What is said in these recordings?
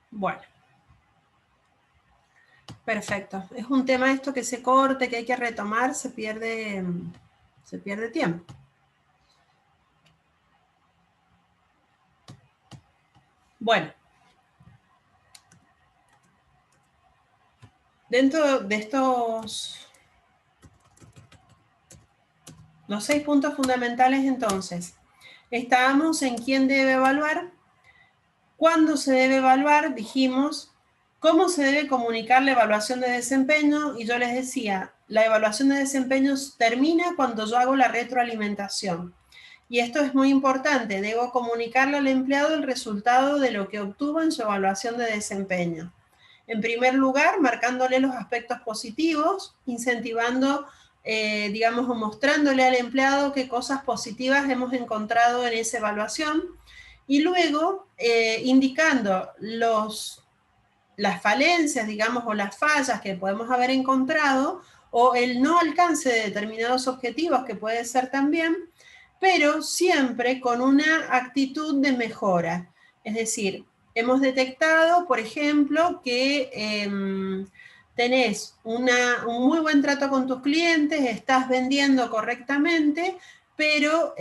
Bueno, perfecto. Es un tema esto que se corte, que hay que retomar, se pierde tiempo. Bueno, dentro de los 6 puntos fundamentales, entonces, estábamos en quién debe evaluar, cuándo se debe evaluar, dijimos, cómo se debe comunicar la evaluación de desempeño, y yo les decía, la evaluación de desempeño termina cuando yo hago la retroalimentación. Y esto es muy importante, debo comunicarle al empleado el resultado de lo que obtuvo en su evaluación de desempeño. En primer lugar, marcándole los aspectos positivos, incentivando, digamos, o mostrándole al empleado qué cosas positivas hemos encontrado en esa evaluación. Y luego, indicando las falencias, digamos, o las fallas que podemos haber encontrado, o el no alcance de determinados objetivos, que puede ser también, pero siempre con una actitud de mejora. Es decir, hemos detectado, por ejemplo, que tenés un muy buen trato con tus clientes, estás vendiendo correctamente, pero,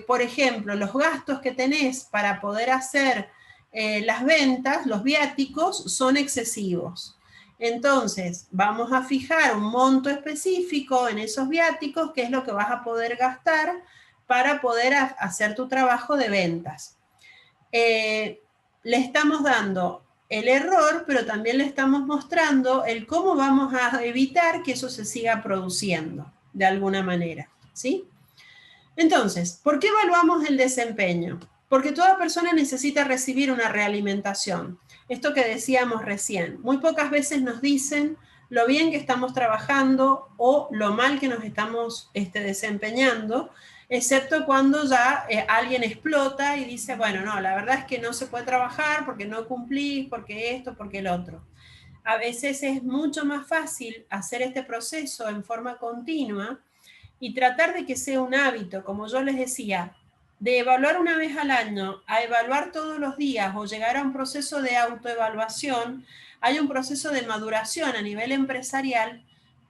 por ejemplo, los gastos que tenés para poder hacer las ventas, los viáticos, son excesivos. Entonces, vamos a fijar un monto específico en esos viáticos, que es lo que vas a poder gastar para poder hacer tu trabajo de ventas. Le estamos dando el error, pero también le estamos mostrando el cómo vamos a evitar que eso se siga produciendo de alguna manera, ¿sí? Entonces, ¿por qué evaluamos el desempeño? Porque toda persona necesita recibir una realimentación. Esto que decíamos recién, muy pocas veces nos dicen lo bien que estamos trabajando o lo mal que nos estamos desempeñando, excepto cuando ya alguien explota y dice, bueno, no, la verdad es que no se puede trabajar porque no cumplís, porque esto, porque el otro. A veces es mucho más fácil hacer este proceso en forma continua y tratar de que sea un hábito, como yo les decía, de evaluar una vez al año a evaluar todos los días o llegar a un proceso de autoevaluación. Hay un proceso de maduración a nivel empresarial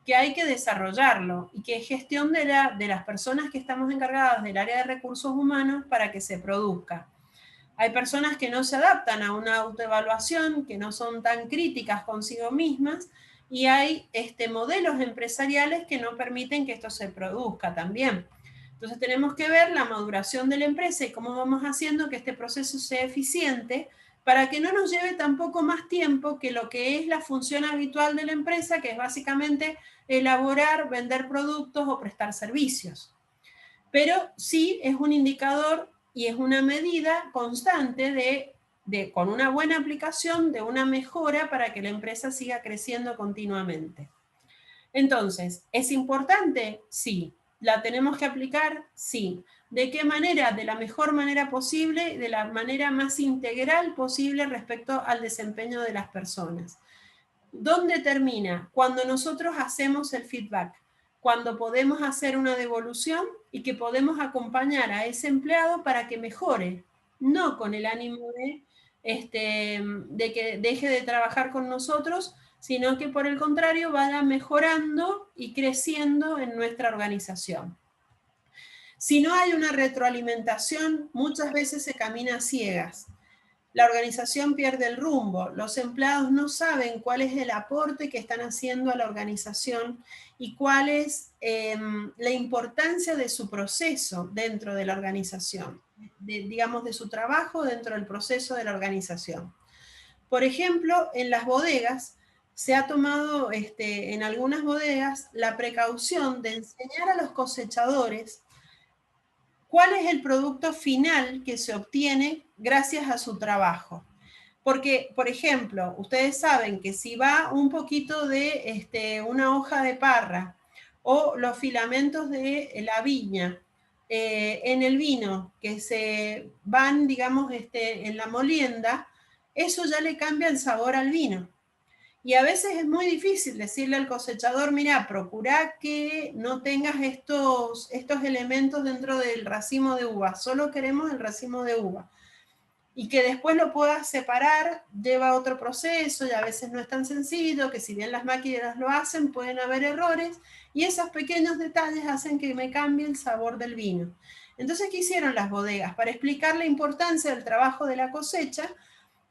que hay que desarrollarlo y que es gestión de las personas que estamos encargadas del área de recursos humanos para que se produzca. Hay personas que no se adaptan a una autoevaluación, que no son tan críticas consigo mismas, y hay modelos empresariales que no permiten que esto se produzca también. Entonces tenemos que ver la maduración de la empresa y cómo vamos haciendo que este proceso sea eficiente para que no nos lleve tampoco más tiempo que lo que es la función habitual de la empresa, que es básicamente elaborar, vender productos o prestar servicios. Pero sí es un indicador y es una medida constante con una buena aplicación, de una mejora para que la empresa siga creciendo continuamente. Entonces, ¿es importante? Sí. ¿La tenemos que aplicar? Sí. ¿De qué manera? De la mejor manera posible, de la manera más integral posible respecto al desempeño de las personas. ¿Dónde termina? Cuando nosotros hacemos el feedback, cuando podemos hacer una devolución y que podemos acompañar a ese empleado para que mejore, no con el ánimo de que deje de trabajar con nosotros, sino que por el contrario vaya mejorando y creciendo en nuestra organización. Si no hay una retroalimentación, muchas veces se camina a ciegas. La organización pierde el rumbo, los empleados no saben cuál es el aporte que están haciendo a la organización y cuál es la importancia de su proceso dentro de la organización, digamos de su trabajo dentro del proceso de la organización. Por ejemplo, en las bodegas se ha tomado en algunas bodegas la precaución de enseñar a los cosechadores cuál es el producto final que se obtiene gracias a su trabajo. Porque, por ejemplo, ustedes saben que si va un poquito de una hoja de parra o los filamentos de la viña en el vino que se van, digamos, en la molienda, eso ya le cambia el sabor al vino. Y a veces es muy difícil decirle al cosechador, mira, procura que no tengas estos elementos dentro del racimo de uva, solo queremos el racimo de uva. y que después lo puedas separar, lleva otro proceso y a veces no es tan sencillo, que si bien las máquinas lo hacen, pueden haber errores, y esos pequeños detalles hacen que me cambie el sabor del vino. Entonces, ¿qué hicieron las bodegas? Para explicar la importancia del trabajo de la cosecha,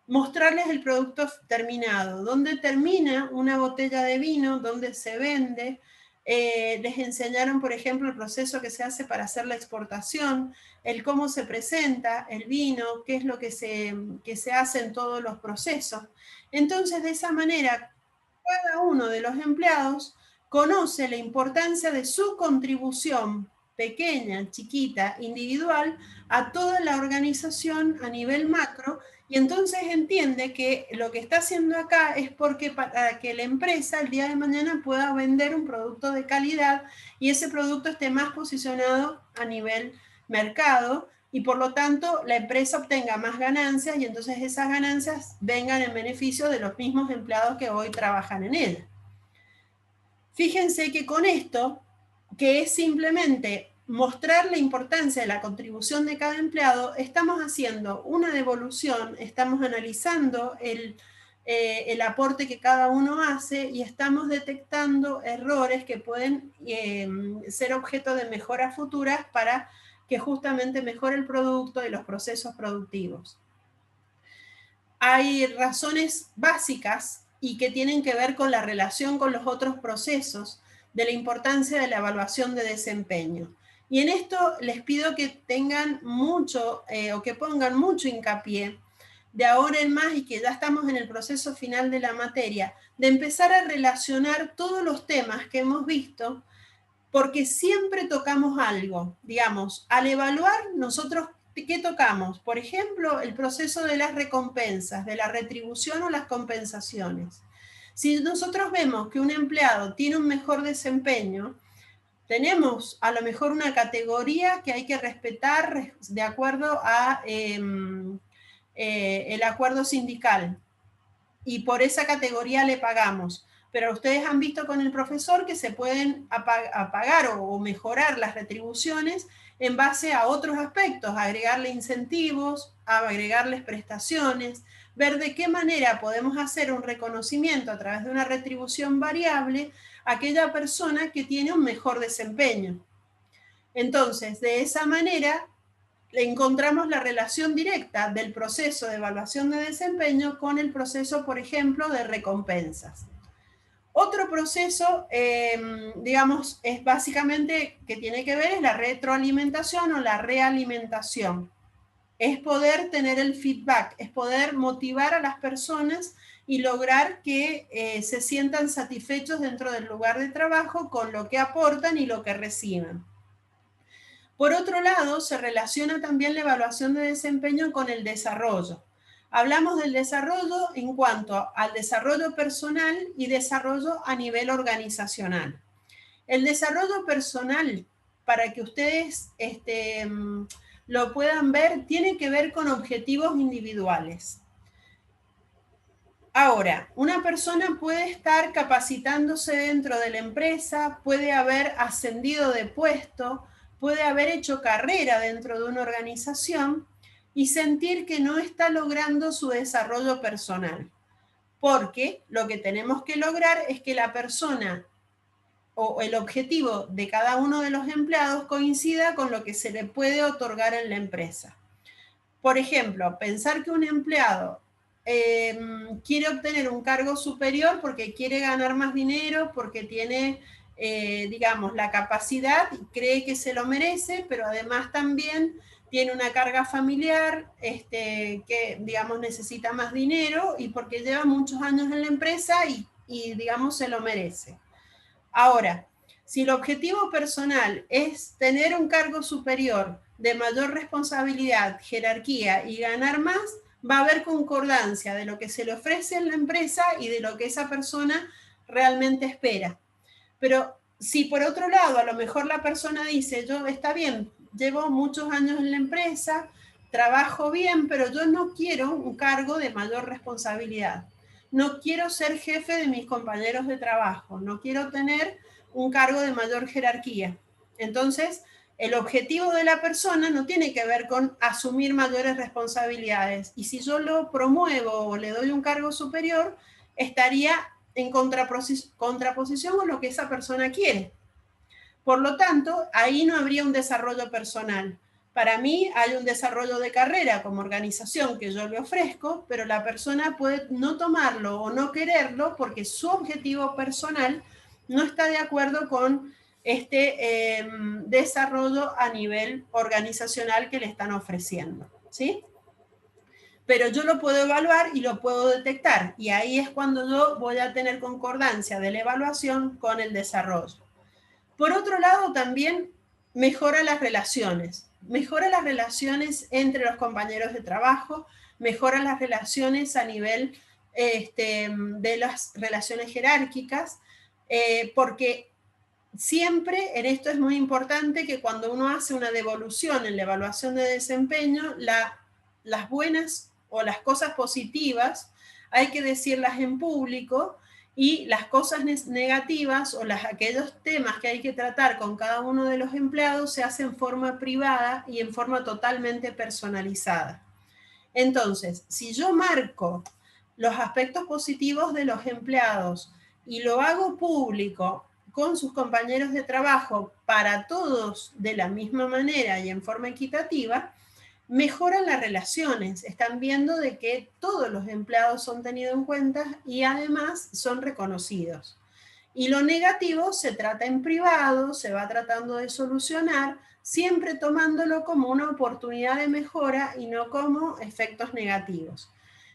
mostrarles el producto terminado, dónde termina una botella de vino, dónde se vende. Les enseñaron, por ejemplo, el proceso que se hace para hacer la exportación, el cómo se presenta el vino, qué es lo que se hace en todos los procesos. Entonces, de esa manera, cada uno de los empleados conoce la importancia de su contribución pequeña, chiquita, individual, a toda la organización a nivel macro, y entonces entiende que lo que está haciendo acá es porque para que la empresa el día de mañana pueda vender un producto de calidad y ese producto esté más posicionado a nivel mercado, y por lo tanto la empresa obtenga más ganancias y entonces esas ganancias vengan en beneficio de los mismos empleados que hoy trabajan en ella. Fíjense que con esto, que es simplemente mostrar la importancia de la contribución de cada empleado, estamos haciendo una devolución, estamos analizando el aporte que cada uno hace y estamos detectando errores que pueden ser objeto de mejoras futuras para que justamente mejore el producto y los procesos productivos. Hay razones básicas y que tienen que ver con la relación con los otros procesos de la importancia de la evaluación de desempeño. Y en esto les pido que tengan mucho o que pongan mucho hincapié de ahora en más, y que ya estamos en el proceso final de la materia, de empezar a relacionar todos los temas que hemos visto, porque siempre tocamos algo. Digamos, al evaluar, nosotros, ¿qué tocamos? Por ejemplo, el proceso de las recompensas, de la retribución o las compensaciones. Si nosotros vemos que un empleado tiene un mejor desempeño, tenemos a lo mejor una categoría que hay que respetar de acuerdo a el acuerdo sindical, y por esa categoría le pagamos. Pero ustedes han visto con el profesor que se pueden apagar o mejorar las retribuciones en base a otros aspectos, agregarle incentivos, agregarles prestaciones, ver de qué manera podemos hacer un reconocimiento a través de una retribución variable a aquella persona que tiene un mejor desempeño. Entonces, de esa manera, encontramos la relación directa del proceso de evaluación de desempeño con el proceso, por ejemplo, de recompensas. Otro proceso, digamos, es básicamente que tiene que ver es la retroalimentación o la realimentación. Es poder tener el feedback, es poder motivar a las personas y lograr que se sientan satisfechos dentro del lugar de trabajo con lo que aportan y lo que reciben. Por otro lado, se relaciona también la evaluación de desempeño con el desarrollo. Hablamos del desarrollo en cuanto al desarrollo personal y desarrollo a nivel organizacional. El desarrollo personal, para que ustedes lo puedan ver, tiene que ver con objetivos individuales. Ahora, una persona puede estar capacitándose dentro de la empresa, puede haber ascendido de puesto, puede haber hecho carrera dentro de una organización y sentir que no está logrando su desarrollo personal. Porque lo que tenemos que lograr es que la persona o el objetivo de cada uno de los empleados coincida con lo que se le puede otorgar en la empresa. Por ejemplo, pensar que un empleado quiere obtener un cargo superior porque quiere ganar más dinero, porque tiene, digamos, la capacidad y cree que se lo merece, pero además también tiene una carga familiar que, digamos, necesita más dinero y porque lleva muchos años en la empresa y digamos, se lo merece. Ahora, si el objetivo personal es tener un cargo superior de mayor responsabilidad, jerarquía y ganar más, va a haber concordancia de lo que se le ofrece en la empresa y de lo que esa persona realmente espera. Pero si por otro lado a lo mejor la persona dice, yo está bien, llevo muchos años en la empresa, trabajo bien, pero yo no quiero un cargo de mayor responsabilidad. No quiero ser jefe de mis compañeros de trabajo, no quiero tener un cargo de mayor jerarquía. Entonces, El objetivo de la persona no tiene que ver con asumir mayores responsabilidades. Y si yo lo promuevo o le doy un cargo superior, estaría en contraposición con lo que esa persona quiere. Por lo tanto, ahí no habría un desarrollo personal. Para mí hay un desarrollo de carrera como organización que yo le ofrezco, pero la persona puede no tomarlo o no quererlo porque su objetivo personal no está de acuerdo con este desarrollo a nivel organizacional que le están ofreciendo, ¿sí? Pero yo lo puedo evaluar y lo puedo detectar, y ahí es cuando yo voy a tener concordancia de la evaluación con el desarrollo. Por otro lado, también mejora las relaciones entre los compañeros de trabajo, mejora las relaciones a nivel de las relaciones jerárquicas, porque siempre en esto es muy importante que cuando uno hace una devolución en la evaluación de desempeño, las buenas o las cosas positivas hay que decirlas en público, y las cosas negativas o aquellos temas que hay que tratar con cada uno de los empleados se hacen en forma privada y en forma totalmente personalizada. Entonces, si yo marco los aspectos positivos de los empleados y lo hago público con sus compañeros de trabajo para todos de la misma manera y en forma equitativa, mejoran las relaciones, están viendo de que todos los empleados son tenidos en cuenta y además son reconocidos. Y lo negativo se trata en privado, se va tratando de solucionar, siempre tomándolo como una oportunidad de mejora y no como efectos negativos.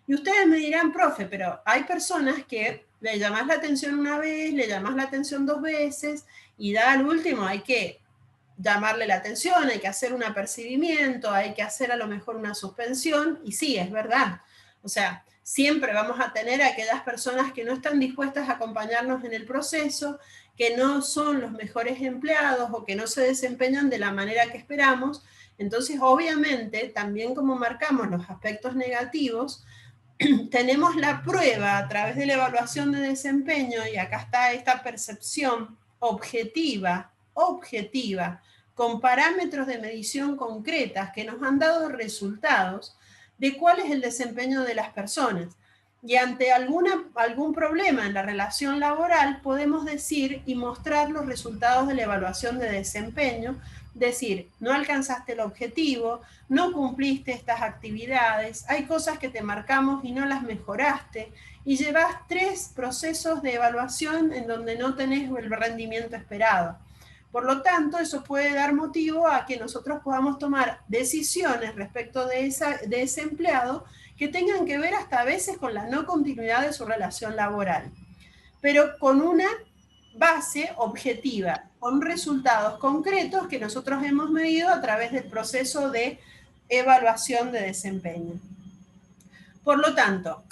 Y ustedes me dirán, profe, pero hay personas que le llamas la atención una vez, le llamas la atención 2 veces y ya al último hay que llamarle la atención, hay que hacer un apercibimiento, hay que hacer a lo mejor una suspensión, y sí, es verdad. O sea, siempre vamos a tener a aquellas personas que no están dispuestas a acompañarnos en el proceso, que no son los mejores empleados o que no se desempeñan de la manera que esperamos. Entonces, obviamente, también como marcamos los aspectos negativos, tenemos la prueba a través de la evaluación de desempeño, y acá está esta percepción objetiva, con parámetros de medición concretas que nos han dado resultados de cuál es el desempeño de las personas. Y ante algún problema en la relación laboral, podemos decir y mostrar los resultados de la evaluación de desempeño, decir, no alcanzaste el objetivo, no cumpliste estas actividades, hay cosas que te marcamos y no las mejoraste, y llevas 3 procesos de evaluación en donde no tenés el rendimiento esperado. Por lo tanto, eso puede dar motivo a que nosotros podamos tomar decisiones respecto de ese empleado que tengan que ver hasta a veces con la no continuidad de su relación laboral, pero con una base objetiva, con resultados concretos que nosotros hemos medido a través del proceso de evaluación de desempeño. Por lo tanto,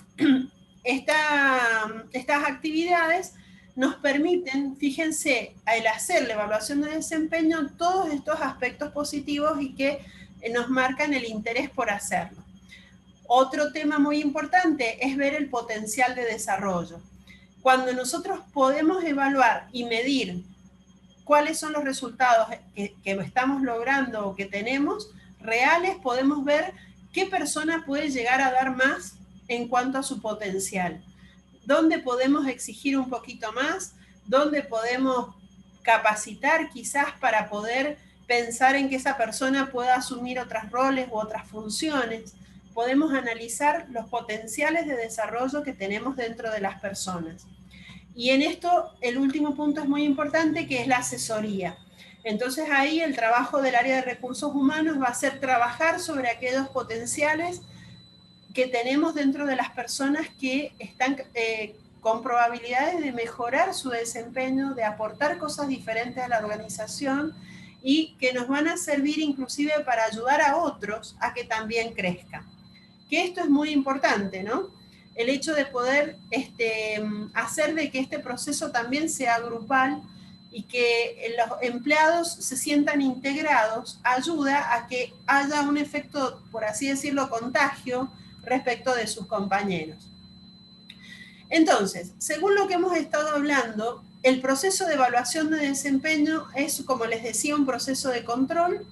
estas actividades nos permiten, fíjense, al hacer la evaluación de desempeño, todos estos aspectos positivos y que nos marcan el interés por hacerlo. Otro tema muy importante es ver el potencial de desarrollo. Cuando nosotros podemos evaluar y medir cuáles son los resultados que estamos logrando o que tenemos reales, podemos ver qué persona puede llegar a dar más en cuanto a su potencial, dónde podemos exigir un poquito más, dónde podemos capacitar quizás para poder pensar en que esa persona pueda asumir otros roles u otras funciones. Podemos analizar los potenciales de desarrollo que tenemos dentro de las personas. Y en esto, el último punto es muy importante, que es la asesoría. Entonces ahí el trabajo del área de recursos humanos va a ser trabajar sobre aquellos potenciales que tenemos dentro de las personas que están con probabilidades de mejorar su desempeño, de aportar cosas diferentes a la organización y que nos van a servir inclusive para ayudar a otros a que también crezcan. Que esto es muy importante, ¿no? El hecho de poder hacer de que este proceso también sea grupal y que los empleados se sientan integrados ayuda a que haya un efecto, por así decirlo, contagio respecto de sus compañeros. Entonces, según lo que hemos estado hablando, el proceso de evaluación de desempeño es, como les decía, un proceso de control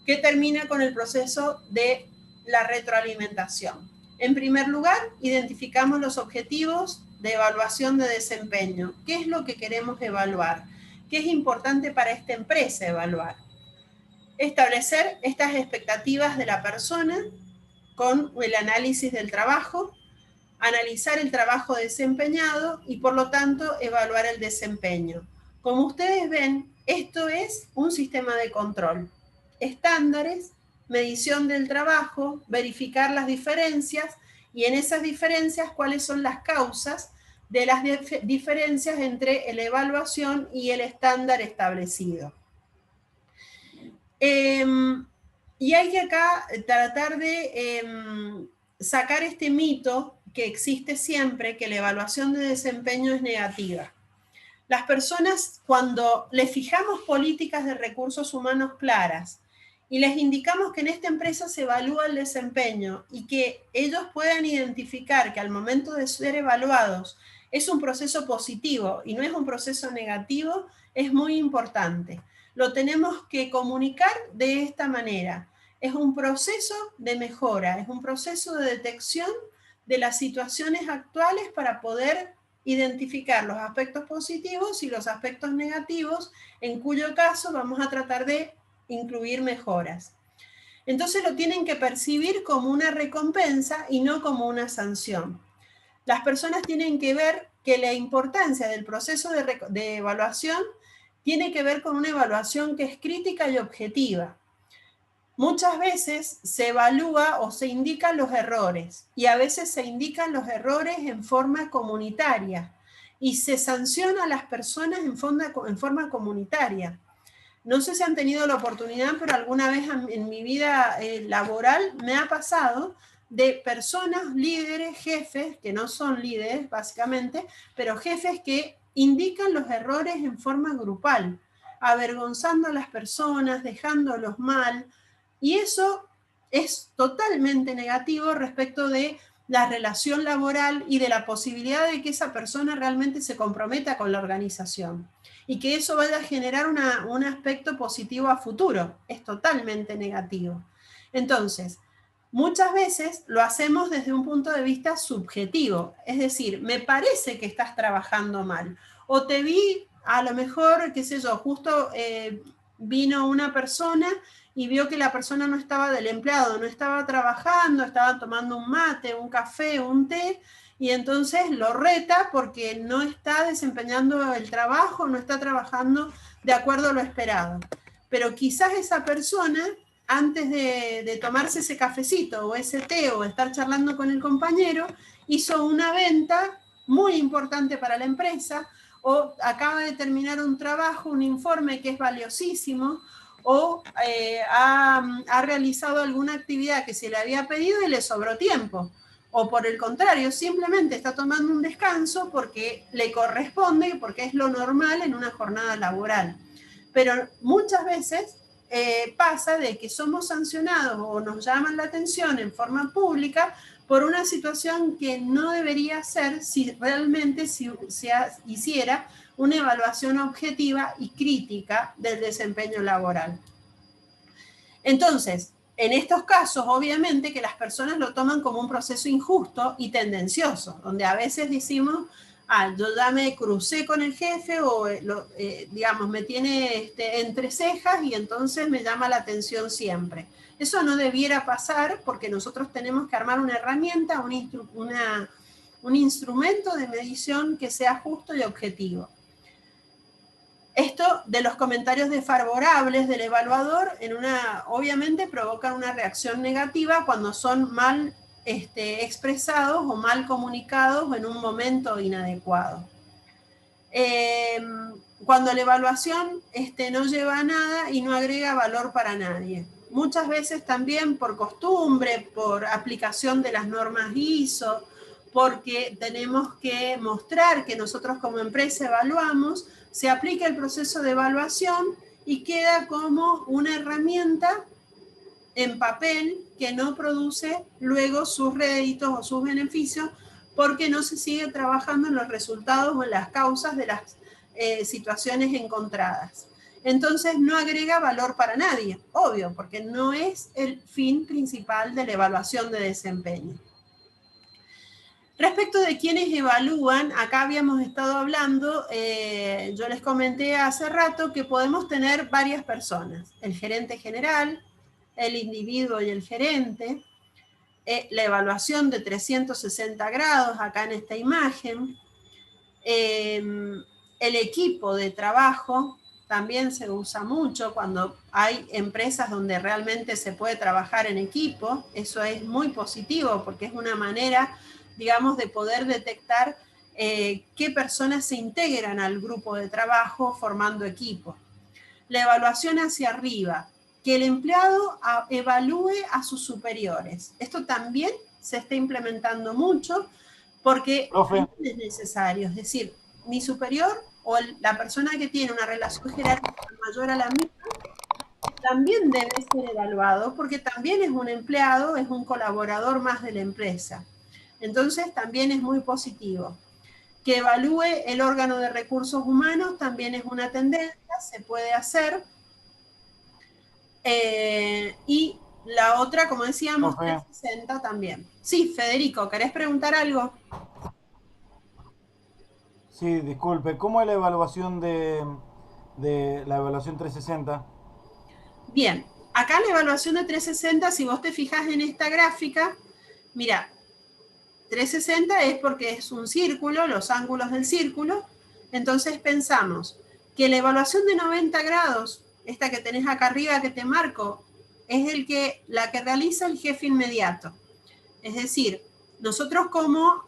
que termina con el proceso de la retroalimentación. En primer lugar, identificamos los objetivos de evaluación de desempeño. ¿Qué es lo que queremos evaluar? ¿Qué es importante para esta empresa evaluar? Establecer estas expectativas de la persona con el análisis del trabajo, analizar el trabajo desempeñado y, por lo tanto, evaluar el desempeño. Como ustedes ven, esto es un sistema de control. Estándares, medición del trabajo, verificar las diferencias y en esas diferencias cuáles son las causas de las diferencias entre la evaluación y el estándar establecido. Y hay que acá tratar de sacar este mito que existe siempre, que la evaluación de desempeño es negativa. Las personas, cuando les fijamos políticas de recursos humanos claras y les indicamos que en esta empresa se evalúa el desempeño y que ellos puedan identificar que al momento de ser evaluados es un proceso positivo y no es un proceso negativo, es muy importante. Lo tenemos que comunicar de esta manera. Es un proceso de mejora, es un proceso de detección de las situaciones actuales para poder identificar los aspectos positivos y los aspectos negativos, en cuyo caso vamos a tratar de incluir mejoras. Entonces lo tienen que percibir como una recompensa y no como una sanción. Las personas tienen que ver que la importancia del proceso de evaluación tiene que ver con una evaluación que es crítica y objetiva. Muchas veces se evalúa o se indican los errores y a veces se indican los errores en forma comunitaria y se sanciona a las personas en forma comunitaria. No sé si han tenido la oportunidad, pero alguna vez en mi vida laboral me ha pasado de personas, líderes, jefes, que no son líderes básicamente, pero jefes que indican los errores en forma grupal, avergonzando a las personas, dejándolos mal, y eso es totalmente negativo respecto de la relación laboral y de la posibilidad de que esa persona realmente se comprometa con la organización y que eso vaya a generar un aspecto positivo a futuro. Es totalmente negativo. Entonces, muchas veces lo hacemos desde un punto de vista subjetivo, es decir, me parece que estás trabajando mal, o te vi, a lo mejor, qué sé yo, justo vino una persona y vio que la persona no estaba, del empleado no estaba trabajando, estaba tomando un mate, un café, un té, y entonces lo reta porque no está desempeñando el trabajo, no está trabajando de acuerdo a lo esperado. Pero quizás esa persona, antes de tomarse ese cafecito o ese té o estar charlando con el compañero, hizo una venta muy importante para la empresa, o acaba de terminar un trabajo, un informe que es valiosísimo, o ha realizado alguna actividad que se le había pedido y le sobró tiempo. O por el contrario, simplemente está tomando un descanso porque le corresponde, porque es lo normal en una jornada laboral. Pero muchas veces pasa de que somos sancionados o nos llaman la atención en forma pública por una situación que no debería ser si realmente se hiciera una evaluación objetiva y crítica del desempeño laboral. Entonces, en estos casos, obviamente que las personas lo toman como un proceso injusto y tendencioso, donde a veces decimos, yo ya me crucé con el jefe o, digamos, me tiene entre cejas y entonces me llama la atención siempre. Eso no debiera pasar porque nosotros tenemos que armar una herramienta, un instrumento de medición que sea justo y objetivo. Esto de los comentarios desfavorables del evaluador obviamente provocan una reacción negativa cuando son mal expresados o mal comunicados en un momento inadecuado. Cuando la evaluación no lleva a nada y no agrega valor para nadie. Muchas veces también por costumbre, por aplicación de las normas ISO, porque tenemos que mostrar que nosotros como empresa evaluamos, se aplica el proceso de evaluación y queda como una herramienta en papel que no produce luego sus réditos o sus beneficios porque no se sigue trabajando en los resultados o en las causas de las situaciones encontradas. Entonces no agrega valor para nadie, obvio, porque no es el fin principal de la evaluación de desempeño. Respecto de quienes evalúan, acá habíamos estado hablando, yo les comenté hace rato que podemos tener varias personas, el gerente general, el individuo y el gerente, la evaluación de 360 grados acá en esta imagen, el equipo de trabajo también se usa mucho cuando hay empresas donde realmente se puede trabajar en equipo, eso es muy positivo porque es una manera, digamos, de poder detectar qué personas se integran al grupo de trabajo formando equipo. La evaluación hacia arriba, que el empleado evalúe a sus superiores. Esto también se está implementando mucho porque es necesario, es decir, mi superior o la persona que tiene una relación jerárquica mayor a la mía también debe ser evaluado porque también es un empleado, es un colaborador más de la empresa. Entonces también es muy positivo. Que evalúe el órgano de recursos humanos también es una tendencia, se puede hacer. Y la otra, como decíamos, 360 también. Sí, Federico, ¿querés preguntar algo? Sí, disculpe, ¿cómo es la evaluación de la evaluación 360? Bien, acá la evaluación de 360, si vos te fijas en esta gráfica, mira, 360 es porque es un círculo, los ángulos del círculo, entonces pensamos que la evaluación de 90 grados, esta que tenés acá arriba que te marco, es la que realiza el jefe inmediato. Es decir, nosotros como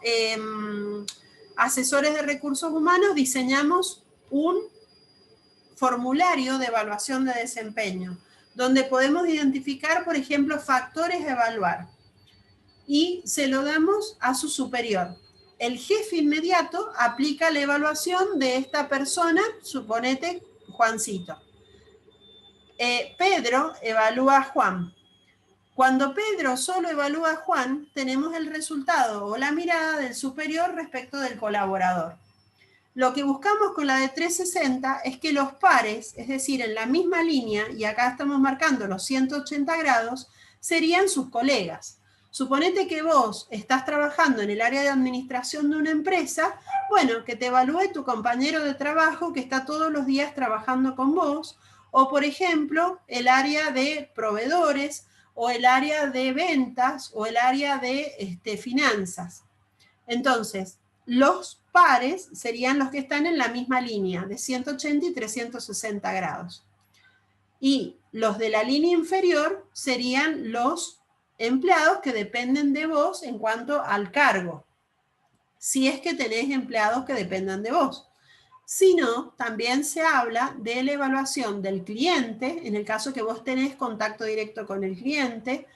asesores de recursos humanos diseñamos un formulario de evaluación de desempeño, donde podemos identificar, por ejemplo, factores a evaluar y se lo damos a su superior. El jefe inmediato aplica la evaluación de esta persona, suponete Juancito. Pedro evalúa a Juan. Cuando Pedro solo evalúa a Juan, tenemos el resultado o la mirada del superior respecto del colaborador. Lo que buscamos con la de 360 es que los pares, es decir, en la misma línea, y acá estamos marcando los 180 grados, serían sus colegas. Suponete que vos estás trabajando en el área de administración de una empresa, bueno, que te evalúe tu compañero de trabajo que está todos los días trabajando con vos, o por ejemplo, el área de proveedores, o el área de ventas, o el área de finanzas. Entonces, los pares serían los que están en la misma línea, de 180 y 360 grados. Y los de la línea inferior serían los empleados que dependen de vos en cuanto al cargo, si es que tenés empleados que dependan de vos. Si no, también se habla de la evaluación del cliente, en el caso que vos tenés contacto directo con el cliente,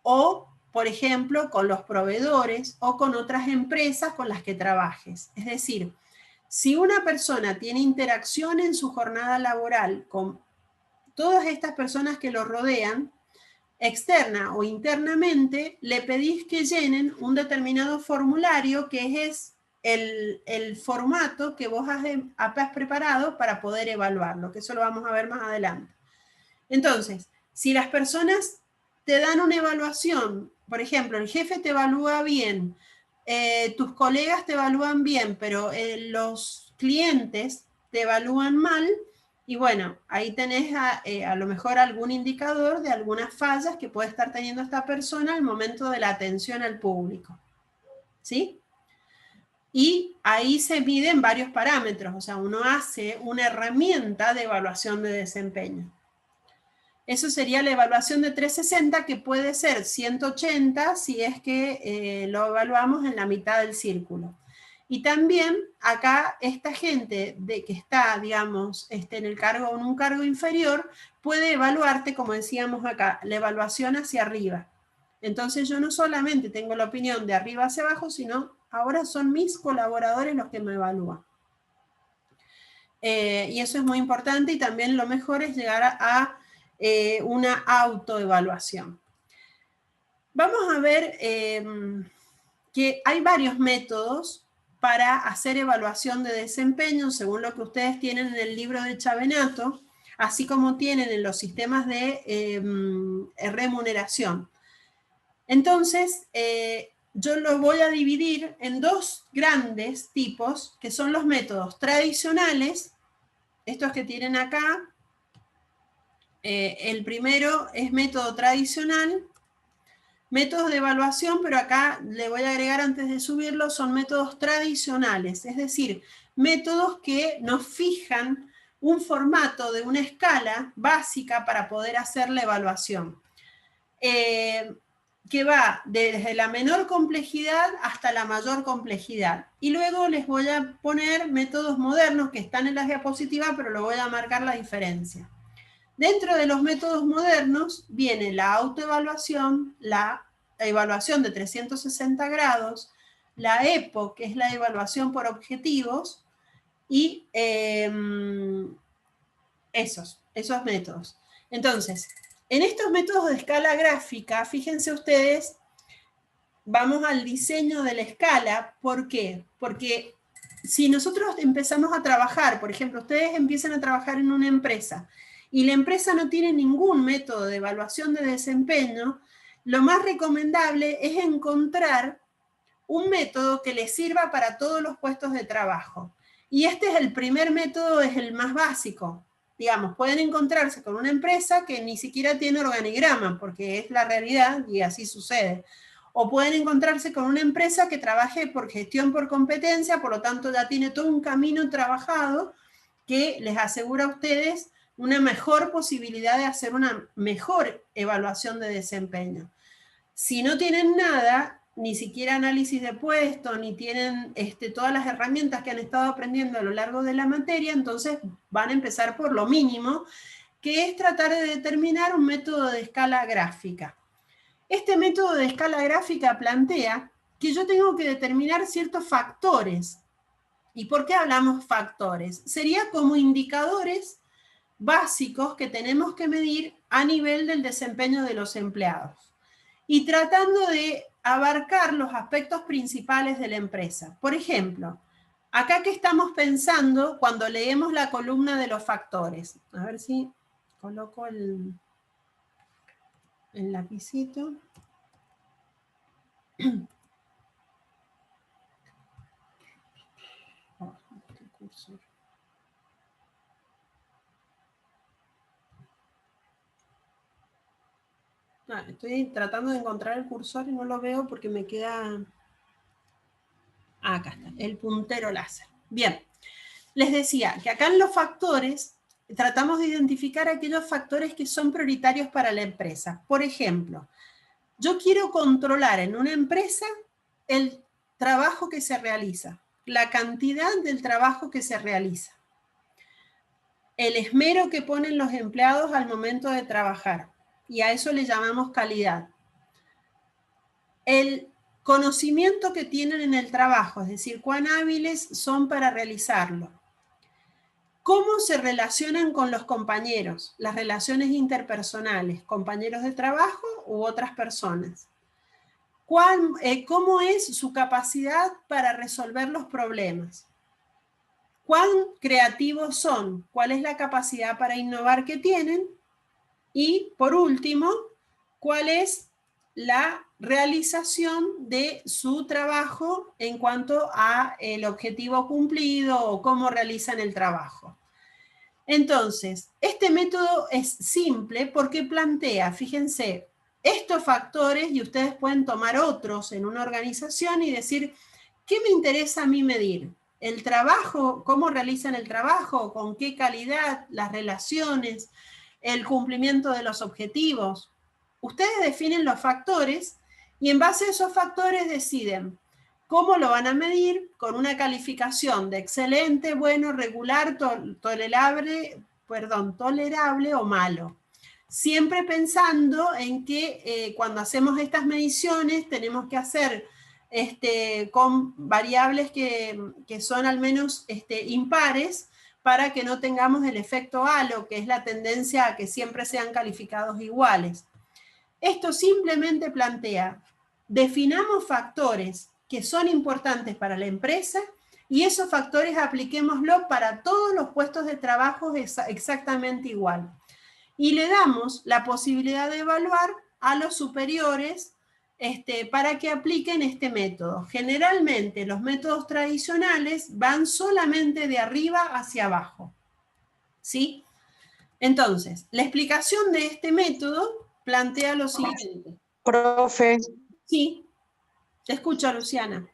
o, por ejemplo, con los proveedores o con otras empresas con las que trabajes. Es decir, si una persona tiene interacción en su jornada laboral con todas estas personas que lo rodean, externa o internamente, le pedís que llenen un determinado formulario que es el formato que vos has preparado para poder evaluarlo, que eso lo vamos a ver más adelante. Entonces, si las personas te dan una evaluación, por ejemplo, el jefe te evalúa bien, tus colegas te evalúan bien, pero los clientes te evalúan mal, y bueno, ahí tenés a lo mejor algún indicador de algunas fallas que puede estar teniendo esta persona al momento de la atención al público. ¿Sí? Y ahí se miden varios parámetros, o sea, uno hace una herramienta de evaluación de desempeño. Eso sería la evaluación de 360, que puede ser 180 si es que lo evaluamos en la mitad del círculo. Y también acá esta gente que está, digamos, en el cargo, en un cargo inferior, puede evaluarte, como decíamos acá, la evaluación hacia arriba. Entonces yo no solamente tengo la opinión de arriba hacia abajo, sino ahora son mis colaboradores los que me evalúan. Y eso es muy importante, y también lo mejor es llegar a una autoevaluación. Vamos a ver que hay varios métodos para hacer evaluación de desempeño, según lo que ustedes tienen en el libro de Chavenato, así como tienen en los sistemas de remuneración. Entonces, yo lo voy a dividir en dos grandes tipos, que son los métodos tradicionales, estos que tienen acá. El primero es método tradicional, métodos de evaluación, pero acá le voy a agregar antes de subirlo, son métodos tradicionales, es decir, métodos que nos fijan un formato de una escala básica para poder hacer la evaluación. Que va desde la menor complejidad hasta la mayor complejidad. Y luego les voy a poner métodos modernos que están en las diapositivas, pero lo voy a marcar la diferencia. Dentro de los métodos modernos viene la autoevaluación, la evaluación de 360 grados, la EPO, que es la evaluación por objetivos, y esos métodos. Entonces, en estos métodos de escala gráfica, fíjense ustedes, vamos al diseño de la escala. ¿Por qué? Porque si nosotros empezamos a trabajar, por ejemplo, ustedes empiezan a trabajar en una empresa y la empresa no tiene ningún método de evaluación de desempeño, lo más recomendable es encontrar un método que les sirva para todos los puestos de trabajo. Y este es el primer método, es el más básico. Digamos, pueden encontrarse con una empresa que ni siquiera tiene organigrama, porque es la realidad y así sucede. O pueden encontrarse con una empresa que trabaje por gestión por competencia, por lo tanto ya tiene todo un camino trabajado que les asegura a ustedes una mejor posibilidad de hacer una mejor evaluación de desempeño. Si no tienen nada, ni siquiera análisis de puesto, ni tienen todas las herramientas que han estado aprendiendo a lo largo de la materia, entonces van a empezar por lo mínimo, que es tratar de determinar un método de escala gráfica. Este método de escala gráfica plantea que yo tengo que determinar ciertos factores. ¿Y por qué hablamos factores? Sería como indicadores básicos que tenemos que medir a nivel del desempeño de los empleados. Y tratando de abarcar los aspectos principales de la empresa. Por ejemplo, acá que estamos pensando cuando leemos la columna de los factores. A ver si coloco el lapicito. Estoy tratando de encontrar el cursor y no lo veo porque me queda... acá está, el puntero láser. Bien, les decía que acá en los factores tratamos de identificar aquellos factores que son prioritarios para la empresa. Por ejemplo, yo quiero controlar en una empresa el trabajo que se realiza, la cantidad del trabajo que se realiza, el esmero que ponen los empleados al momento de trabajar, y a eso le llamamos calidad. El conocimiento que tienen en el trabajo, es decir, cuán hábiles son para realizarlo. ¿Cómo se relacionan con los compañeros? Las relaciones interpersonales, compañeros de trabajo u otras personas. ¿Cómo es su capacidad para resolver los problemas? ¿Cuán creativos son? ¿Cuál es la capacidad para innovar que tienen? Y, por último, ¿cuál es la realización de su trabajo en cuanto a el objetivo cumplido o cómo realizan el trabajo? Entonces, este método es simple porque plantea, fíjense, estos factores, y ustedes pueden tomar otros en una organización y decir, ¿qué me interesa a mí medir? El trabajo, cómo realizan el trabajo, con qué calidad, las relaciones, el cumplimiento de los objetivos. Ustedes definen los factores y en base a esos factores deciden cómo lo van a medir con una calificación de excelente, bueno, regular, tolerable o malo. Siempre pensando en que cuando hacemos estas mediciones tenemos que hacer con variables que son al menos impares, para que no tengamos el efecto halo, que es la tendencia a que siempre sean calificados iguales. Esto simplemente plantea, definamos factores que son importantes para la empresa y esos factores apliquémoslo para todos los puestos de trabajo exactamente igual. Y le damos la posibilidad de evaluar a los superiores para que apliquen este método. Generalmente los métodos tradicionales van solamente de arriba hacia abajo, ¿sí? Entonces, la explicación de este método plantea lo siguiente. Profe, Sí, te escucho, Luciana.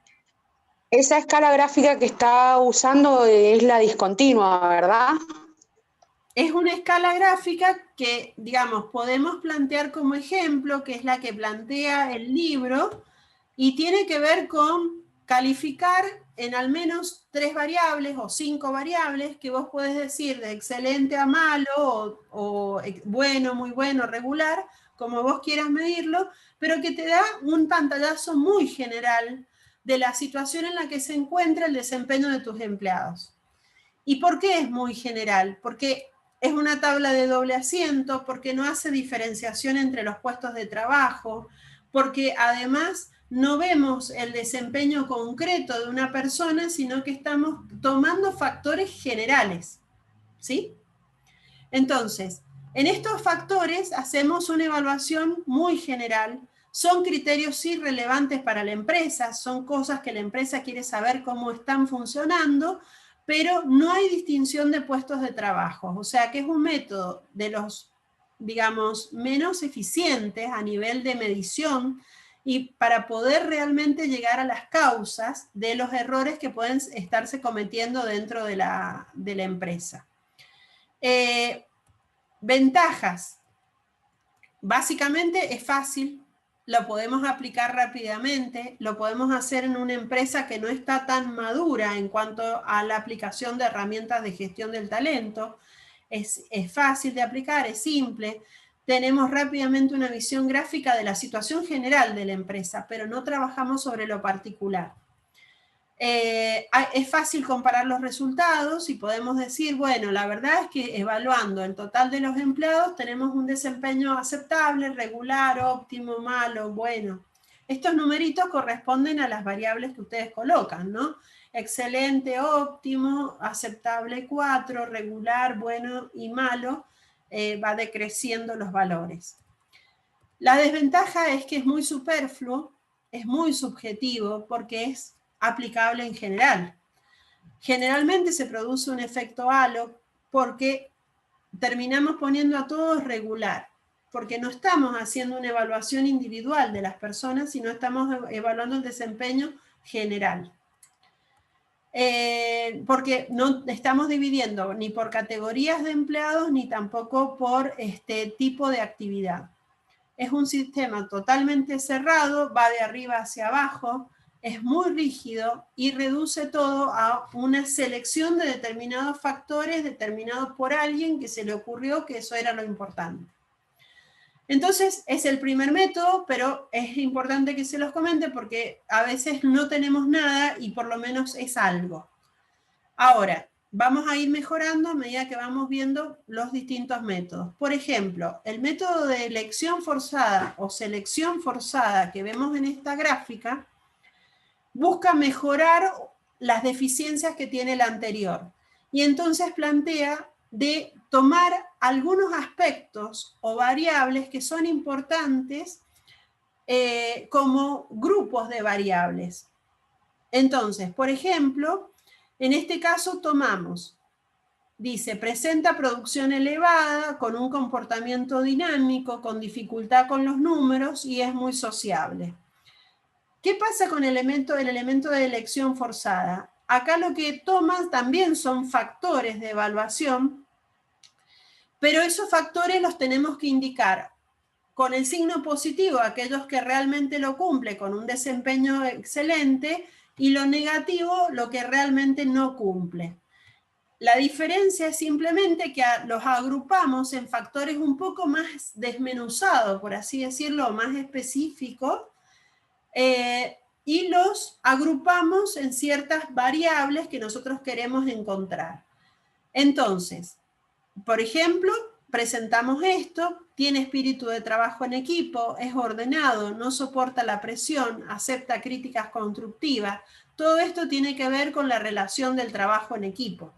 esa escala gráfica que está usando es la discontinua, ¿verdad? Es una escala gráfica que, digamos, podemos plantear como ejemplo, que es la que plantea el libro, y tiene que ver con calificar en al menos 3 variables o 5 variables que vos podés decir de excelente a malo o bueno, muy bueno, regular, como vos quieras medirlo, pero que te da un pantallazo muy general de la situación en la que se encuentra el desempeño de tus empleados. ¿Y por qué es muy general? Porque es una tabla de doble asiento, porque no hace diferenciación entre los puestos de trabajo, porque además no vemos el desempeño concreto de una persona, sino que estamos tomando factores generales, ¿sí? Entonces, en estos factores hacemos una evaluación muy general. Son criterios sí relevantes para la empresa, son cosas que la empresa quiere saber cómo están funcionando, pero no hay distinción de puestos de trabajo. O sea que es un método de los, digamos, menos eficientes a nivel de medición y para poder realmente llegar a las causas de los errores que pueden estarse cometiendo dentro de la empresa. Ventajas. Básicamente es fácil, lo podemos aplicar rápidamente, lo podemos hacer en una empresa que no está tan madura en cuanto a la aplicación de herramientas de gestión del talento. Es fácil de aplicar, es simple. Tenemos rápidamente una visión gráfica de la situación general de la empresa, pero no trabajamos sobre lo particular. Es fácil comparar los resultados y podemos decir, bueno, la verdad es que evaluando el total de los empleados tenemos un desempeño aceptable, regular, óptimo, malo, bueno. Estos numeritos corresponden a las variables que ustedes colocan, ¿no? Excelente, óptimo, aceptable 4, regular, bueno y malo, va decreciendo los valores. La desventaja es que es muy superfluo, es muy subjetivo porque es aplicable en general. Generalmente se produce un efecto halo porque terminamos poniendo a todos regular, porque no estamos haciendo una evaluación individual de las personas, sino estamos evaluando el desempeño general. Porque no estamos dividiendo ni por categorías de empleados ni tampoco por tipo de actividad. Es un sistema totalmente cerrado, va de arriba hacia abajo, es muy rígido y reduce todo a una selección de determinados factores determinados por alguien que se le ocurrió que eso era lo importante. Entonces, es el primer método, pero es importante que se los comente porque a veces no tenemos nada y por lo menos es algo. Ahora, vamos a ir mejorando a medida que vamos viendo los distintos métodos. Por ejemplo, el método de elección forzada o selección forzada que vemos en esta gráfica busca mejorar las deficiencias que tiene el anterior. Y entonces plantea de tomar algunos aspectos o variables que son importantes como grupos de variables. Entonces, por ejemplo, en este caso tomamos, dice, presenta producción elevada, con un comportamiento dinámico, con dificultad con los números y es muy sociable. ¿Qué pasa con el elemento de elección forzada? Acá lo que toman también son factores de evaluación, pero esos factores los tenemos que indicar con el signo positivo, aquellos que realmente lo cumplen con un desempeño excelente, y lo negativo, lo que realmente no cumple. La diferencia es simplemente que los agrupamos en factores un poco más desmenuzados, por así decirlo, más específicos, y los agrupamos en ciertas variables que nosotros queremos encontrar. Entonces, por ejemplo, presentamos esto, tiene espíritu de trabajo en equipo, es ordenado, no soporta la presión, acepta críticas constructivas. Todo esto tiene que ver con la relación del trabajo en equipo.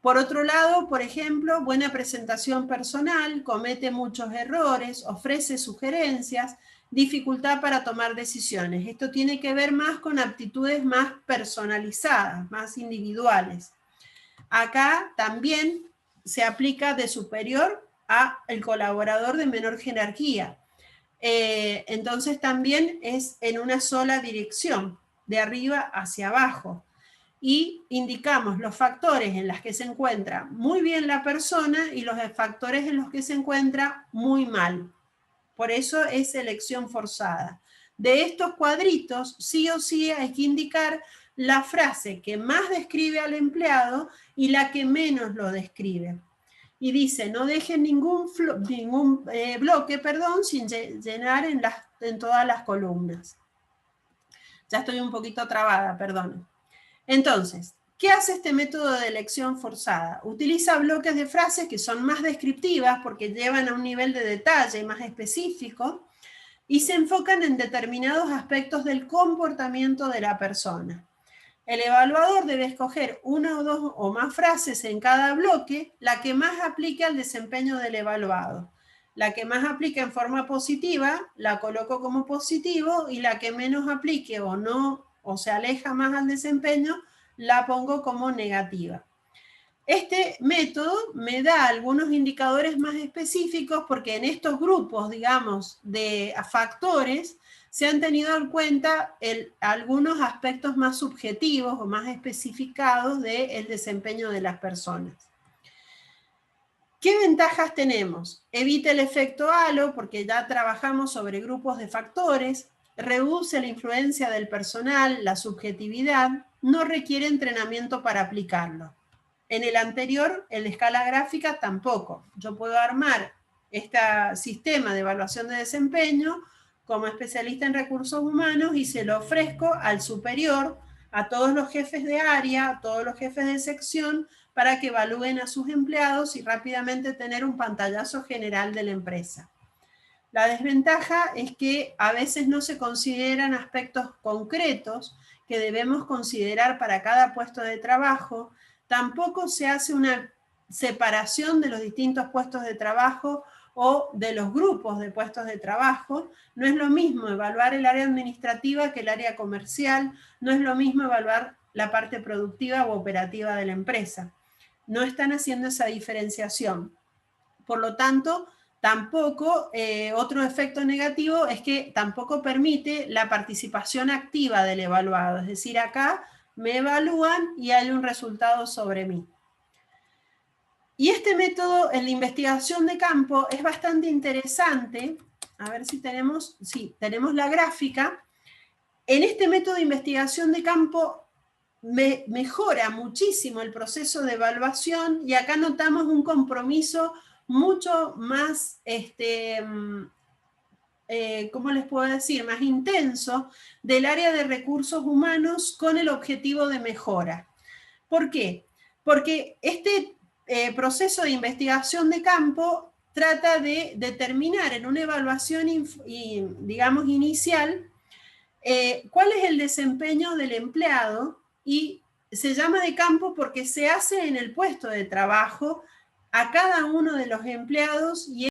Por otro lado, por ejemplo, buena presentación personal, comete muchos errores, ofrece sugerencias, dificultad para tomar decisiones. Esto tiene que ver más con aptitudes más personalizadas, más individuales. Acá también se aplica de superior a el colaborador de menor jerarquía. Entonces también es en una sola dirección, de arriba hacia abajo. Y indicamos los factores en los que se encuentra muy bien la persona y los factores en los que se encuentra muy mal. Por eso es selección forzada. De estos cuadritos, sí o sí hay que indicar la frase que más describe al empleado y la que menos lo describe. Y dice, no dejen ningún bloque sin llenar en todas las columnas. Ya estoy un poquito trabada, perdón. Entonces, ¿qué hace este método de elección forzada? Utiliza bloques de frases que son más descriptivas porque llevan a un nivel de detalle más específico y se enfocan en determinados aspectos del comportamiento de la persona. El evaluador debe escoger una o dos o más frases en cada bloque, la que más aplique al desempeño del evaluado. La que más aplique en forma positiva, la coloco como positivo, y la que menos aplique o se aleja más al desempeño, la pongo como negativa. Este método me da algunos indicadores más específicos porque en estos grupos, digamos, de factores, se han tenido en cuenta algunos aspectos más subjetivos o más especificados del desempeño de las personas. ¿Qué ventajas tenemos? Evita el efecto halo porque ya trabajamos sobre grupos de factores, reduce la influencia del personal, la subjetividad, no requiere entrenamiento para aplicarlo. En el anterior, en la escala gráfica, tampoco. Yo puedo armar este sistema de evaluación de desempeño como especialista en recursos humanos y se lo ofrezco al superior, a todos los jefes de área, a todos los jefes de sección, para que evalúen a sus empleados y rápidamente tener un pantallazo general de la empresa. La desventaja es que a veces no se consideran aspectos concretos que debemos considerar para cada puesto de trabajo. Tampoco se hace una separación de los distintos puestos de trabajo o de los grupos de puestos de trabajo. No es lo mismo evaluar el área administrativa que el área comercial, no es lo mismo evaluar la parte productiva o operativa de la empresa. No están haciendo esa diferenciación. Por lo tanto, tampoco, otro efecto negativo es que tampoco permite la participación activa del evaluado. Es decir, acá me evalúan y hay un resultado sobre mí. Y este método en la investigación de campo es bastante interesante. A ver si tenemos la gráfica. En este método de investigación de campo mejora muchísimo el proceso de evaluación y acá notamos un compromiso mucho más, ¿cómo les puedo decir?, más intenso del área de recursos humanos con el objetivo de mejora. ¿Por qué? Porque este proceso de investigación de campo trata de determinar en una evaluación, digamos, inicial, cuál es el desempeño del empleado, y se llama de campo porque se hace en el puesto de trabajo a cada uno de los empleados y